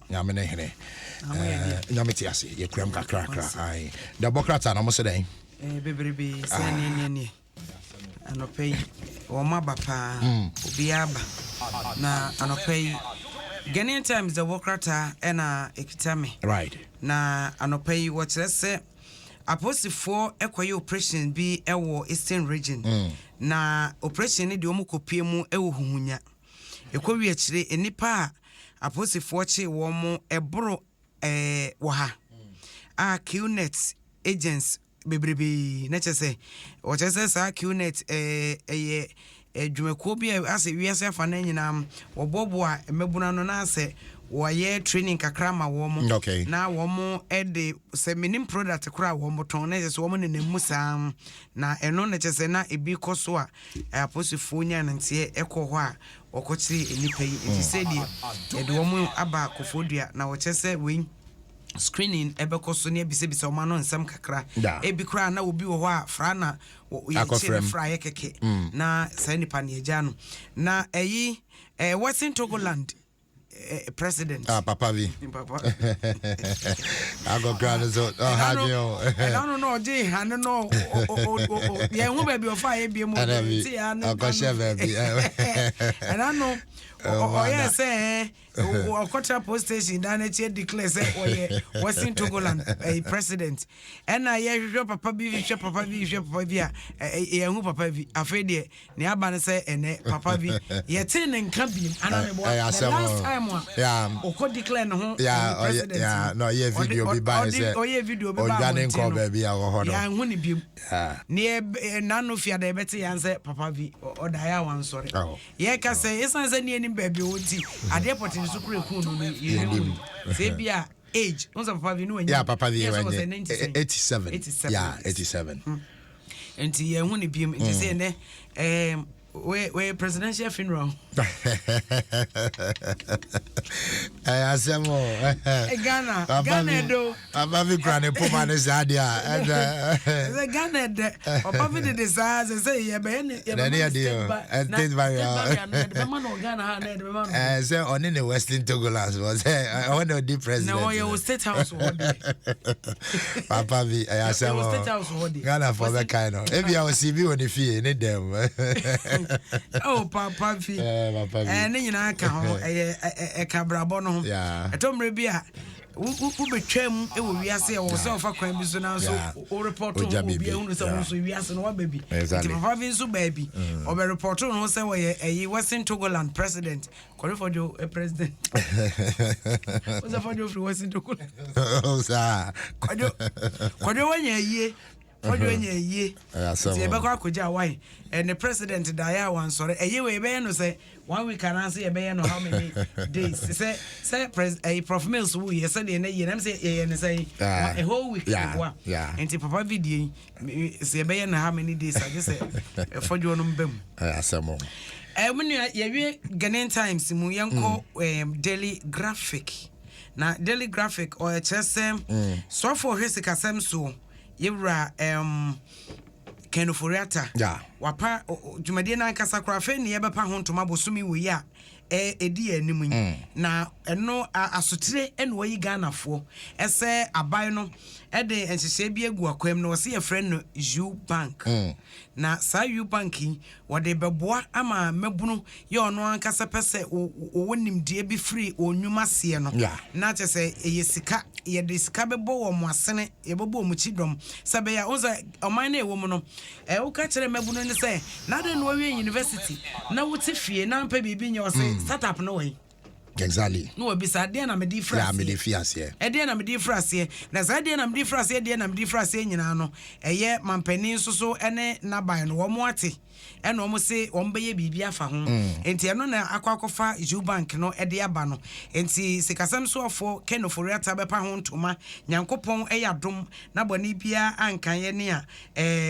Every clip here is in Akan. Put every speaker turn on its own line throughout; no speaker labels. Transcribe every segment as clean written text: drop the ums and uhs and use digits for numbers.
nyamene hene nyameti ase ye kram kakra ai Democrats na mo se den
bebrebe se ne anopei o mabapa obi aba na anopei Ghanaian Times the Democrata ena ekitame
right
na anopei wo kire se aposifo ekoye operation bi ewo Eastern region na operation ne de omukopie mu ewo huhunya ekowie kire enipa aposifo che wo mo ebro wo ha QNet agents bebrebe na chese o chese sa QNet dwumako bi ase wiase afa na nyina wo bobo a mebuna no na ase wo ye training kakra ma wo mo na wo mo ede se minim product kra wo mo ton na chese wo mo ne nemu sam na eno na chese na ebi koso a aposifo nya ntie ekọ ho a okochiri enipa yi enti se di ede wo mo aba kofodua na wo chese we screening ebekoso ne bisebisa o ma no nsem kakra ebi kra na obi wo ho a fra na ye chire fra ye keke na sa nipa ne agya no na Western Togoland president
papa vi I go grand so
no je han no ye hu ba bi o fa ye bi mo ti ya no
go share baby
and I know yes o Kotra post station dan e declare say oye Western Togoland president and na ye hwe papa bi a ye hu papa bi afede ne aba ne say ene papa bi ye tin ne nka bi ana me bo last time o ko declare no ho
yeah no ye video bi ba say
o ye video bi ba
o nko baby a wo ho no
ya hu ne bi ne na no fia da beti yan say papa bi o da ya wan sorry ye ka say esan say ne baby o ti ade potin sukure ku no say bia age once papa bi no anya
yeah papa bi 87 yeah 87
enti ye hu ne bi enti say ne we presidential funeral
asemo
Ghana do
abavi grande poma ne zadia
the Ghana de papa vi de say ye be ne
and
man o Ghana ha na de man
say on in the Western Togoland was I want to the president
no you state house
papa vi asemo
state house
Ghana for the kind of if you see me on the fee ne dem
oh papa fi ne nyina ka ho ka brabo no ho etomre bia u betwam e wo wiase e wo se ofa kwan bi so na so o report o bi ehunu se wo so wiase no wa baby ti papa fi so baby o be report no se wo ye Western Togoland president kore for jo president o se for jo free Western Togoland
o sa
kore wanya ye Ojo nya ye. Ti ebe kwa koja why. And the president dia wan sore. Eye we be no say 1 week and answer e be no how many days. Say Prof Mills wo ye say na ye na say ye na say a whole week kwa. And papa video say be no how many days I just say for jo no mbem.
Asemo.
When ye we Ghanaian Times mu yanko daily graphic. Na daily graphic or HSM so for hesikasem so Yura Kenoforiata wapa dwumade na nkasa kora fe ne yebapa ho ntoma bosumi wo ya edi animu na eno asotire eno wayi Ghanafo ese aban no ede enhyehyɛ bi egu akwam no se ye friend no YouBanC na sa YouBanC wode beboa ama mabunu ye ono ankasa pese wonim die bi free onwuma se no na kyese ye sika ye de sika bebo wo mo asene ye bebo mo chidom sabe ya onza oman na ewo mu no wo ka kyere mabunu ne se na de no we university na wote fie na mpa bibi nye wo se startup no we
exactly
no bisa de na me di frase
ya me di fiase
e de na me di frase na za de na me di frase de na me di frase nyina no eye mampani so ene na ban no wo mo ate ene wo se wo mbeye bibi afa ho enti eno na akwakofa YouBanC no e de aba no enti sikasam so ofo Kenoforiata bepa ho ntoma nyankopon e yadom na boni bia ankan ye ne a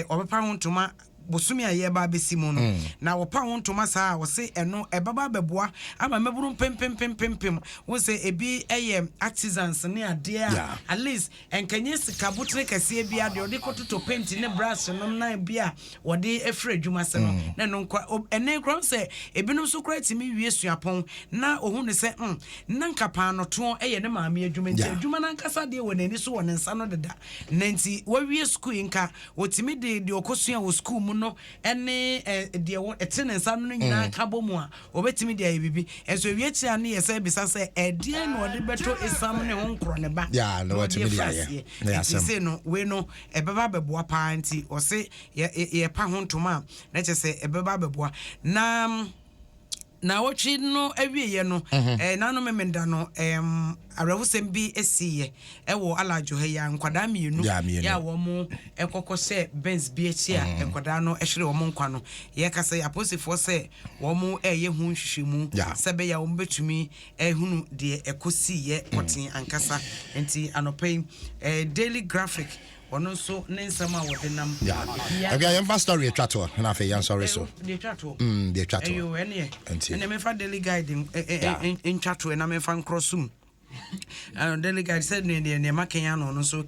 obepa ho ntoma bosumi a ye ba besimu no na wo pa won toma saa wo se eno ebaba beboa ama meburu pem wo se ebi eye artisans ne ade a at least enkanye sika butre kase bia de ode kototo paint ne brush no na bia wode efra adwuma se no na no kwa ene krom se ebinum so kra timi wie suapon na ohun ne se na nkapa no to eye ne maame adwuma nti adwuma na nkasa de won ani so won nsa no deda nanti wa wie school nka wotimi de okosua wo school mu no ene de etene nsa no nyina ka bomu a obetimi de ayibibi enso wie tia ne yesa bisa se edie no de beto esam ne ho nkro ne ba
ya no watimi de aye
na se no we no ebeba beboa pa nti o se ye pa ho ntoma na che se ebeba beboa na wochi no awieye no na no memenda no arawusem bi esiye ewo alajo he ya nkwada mienu ya wo mu ekokko se Benz bi echi a nkwada no ehwere wo mu nkwa no ye kasa ya posifo se wo mu eye hu hwehwemu sebe ya wo betumi ehunu de ekosiye potin ankasa enti anopai daily graphic ono so nensama wodenam
okay I am story trato na fe yan sorry so
the trato
the trato
ayo ene me fa daily guide in trato na me fa crossum daily guide said ne makenya no so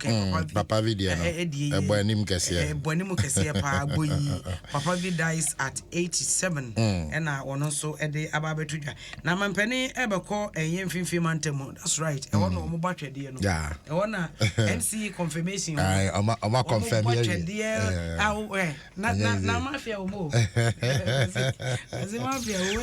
papa video eboanim kese
pa boyi papa video dies at 87 ena ono so ede ababetudwa na mampani ebekọ yemfimfim mantemu that's right e wono mo batwede no e wona MC confirmation
o confirm
na mafia o mo as mafia we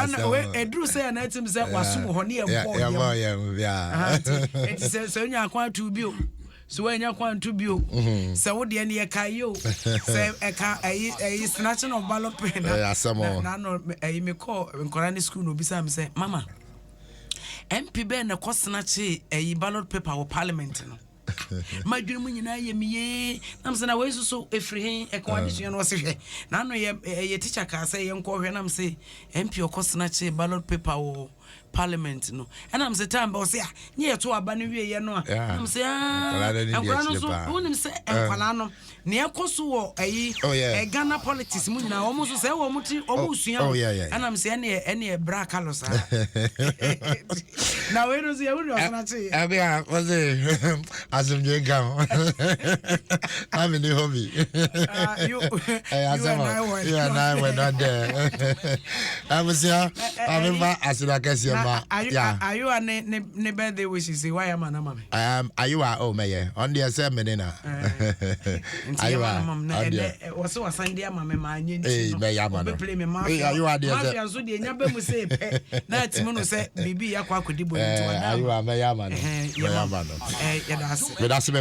na we edru say na etim say wasum ho ne it says so nya kwa tu bio so nya kwa tu bio se wo de ne kayo se eka ayi snatching of ballot pen na no ayi me call nkorani school no bisa me say mama MP be na ko snatch ayi ballot paper of parliament no madwene mu nyina ye miye nam se na we so efrihen ekwade no se hwe na no ye teacher ka say ye nkọ hwe nam se MP okosna che ballot paper wo parliament no and am se time o se nye to aba no wie ye no am se enkwala no so wonim se enkwala no ne ekoso wo ayi Ghana politics mu nyina wo so se wo muti o mu sua and am se ene bra kalos na we no se ye wo osna che
abia was asem je gam I'm in the hobby
you and
I were not there I was here I remember as I guess
are you ne birthday wishes why am na mama
are you oh me on the assembly na
ayo mama was so Sunday mama ma anye
nti no
play me mafia ayo ade mafia so de nya ba mu say na timo no say bibi yakwa akodi bo nti wana
ayo me ya ma no
ya da
me da se